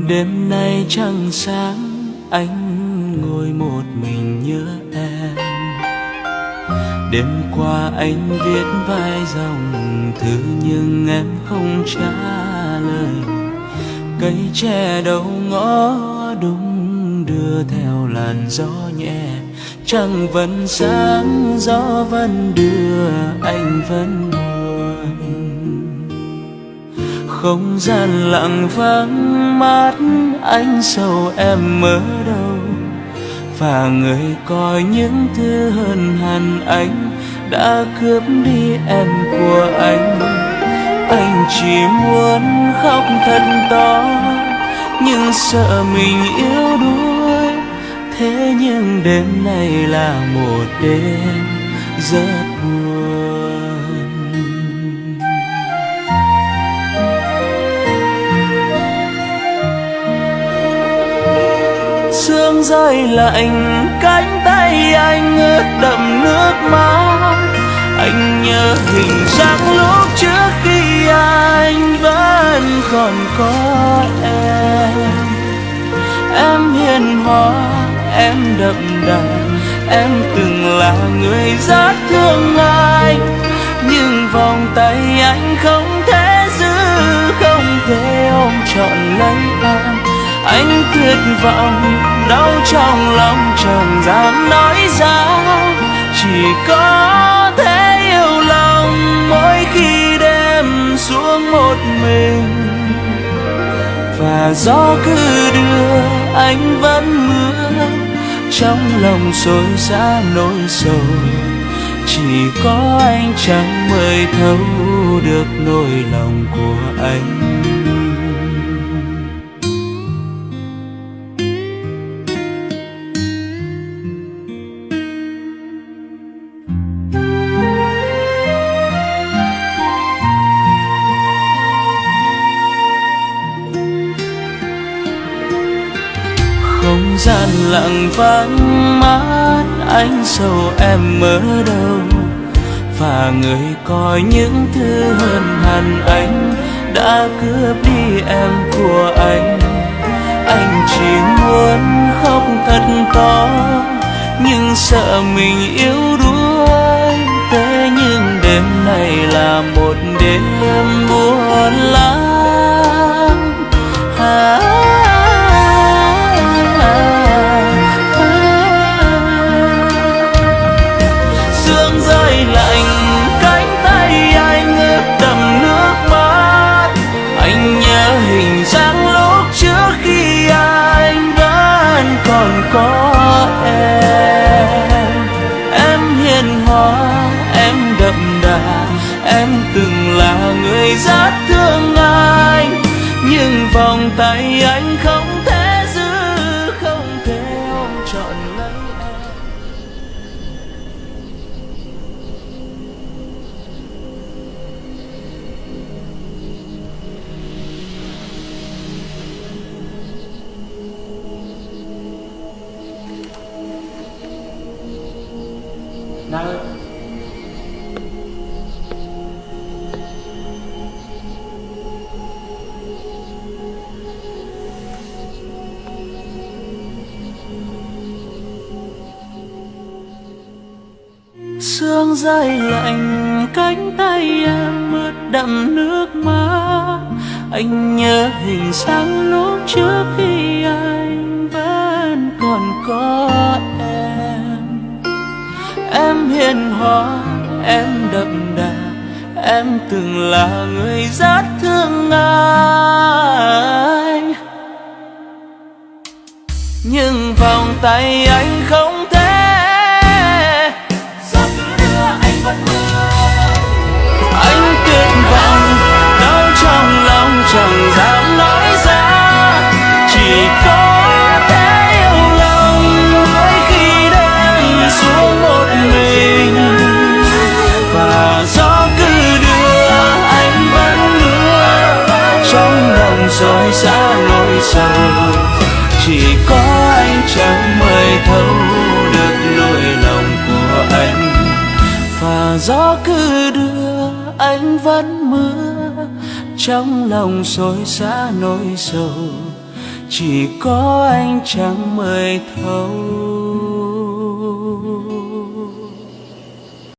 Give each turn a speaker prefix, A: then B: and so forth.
A: Đêm nay trăng sáng, anh ngồi một mình nhớ em. Đêm qua anh viết vài dòng thư nhưng em không trả lời. Cây tre đầu ngõ đung đưa theo làn gió nhẹ. Trăng vẫn sáng, gió vẫn đưa, anh vẫn buồn. Không gian lặng vắng, mắt anh sầu em ở đâu. Và người coi những thứ hơn hẳn anh đã cướp đi em của anh. Anh chỉ muốn khóc thật to nhưng sợ mình yếu đuối. Thế nhưng đêm nay là một đêm rất buồn. Sương rơi lạnh, cánh tay anh ướt đẫm nước mắt. Anh nhớ hình dáng lúc trước khi anh vẫn còn có em. Em hiền hòa, em đậm đà, em từng là người rất thương anh. Nhưng vòng tay anh không thể giữ, không thể ôm trọn lấy em. Anh tuyệt vọng, đau trong lòng chẳng dám nói ra. Chỉ có thể yêu lòng mỗi khi đêm xuống một mình. Và gió cứ đưa, anh vẫn mưa. Trong lòng xối xả nỗi sầu. Chỉ có anh chẳng mới thấu được nỗi lòng của anh. Không gian lặng vắng, mắt anh sầu em ở đâu. Và người coi những thứ hơn hẳn anh đã cướp đi em của anh. Anh chỉ muốn khóc thật to nhưng sợ mình yếu đuối. Thế nhưng đêm này là một đêm buồn lắm. Sương rơi lạnh, cánh tay anh ướt đẫm nước mắt. Anh nhớ hình dáng lúc trước khi anh vẫn còn có em. Em hiền hòa, em đậm đà, em từng là người rất thương anh. Nhưng vòng tay anh không thể giữ, không thể ôm trọn lấy em. Nào ơi. Sương rơi lạnh, cánh tay em ướt đẫm nước mắt. Anh nhớ hình dáng lúc trước khi anh vẫn còn có em. Em hiền hòa, em đậm đà, em từng là người rất thương anh. Nhưng vòng tay anh không thể. Anh tuyệt vọng, đau trong lòng chẳng dám nói ra. Chỉ có thể yêu lòng mỗi khi đêm xuống một mình. Và gió cứ đưa, anh vẫn mưa. Trong lòng rối xả nỗi sầu. Chỉ có anh chẳng mới thấu được nỗi lòng của anh. Và gió cứ đưa, anh vẫn mưa. Trong lòng xối xả nỗi sầu. chỉ có anh chẳng mới thấu.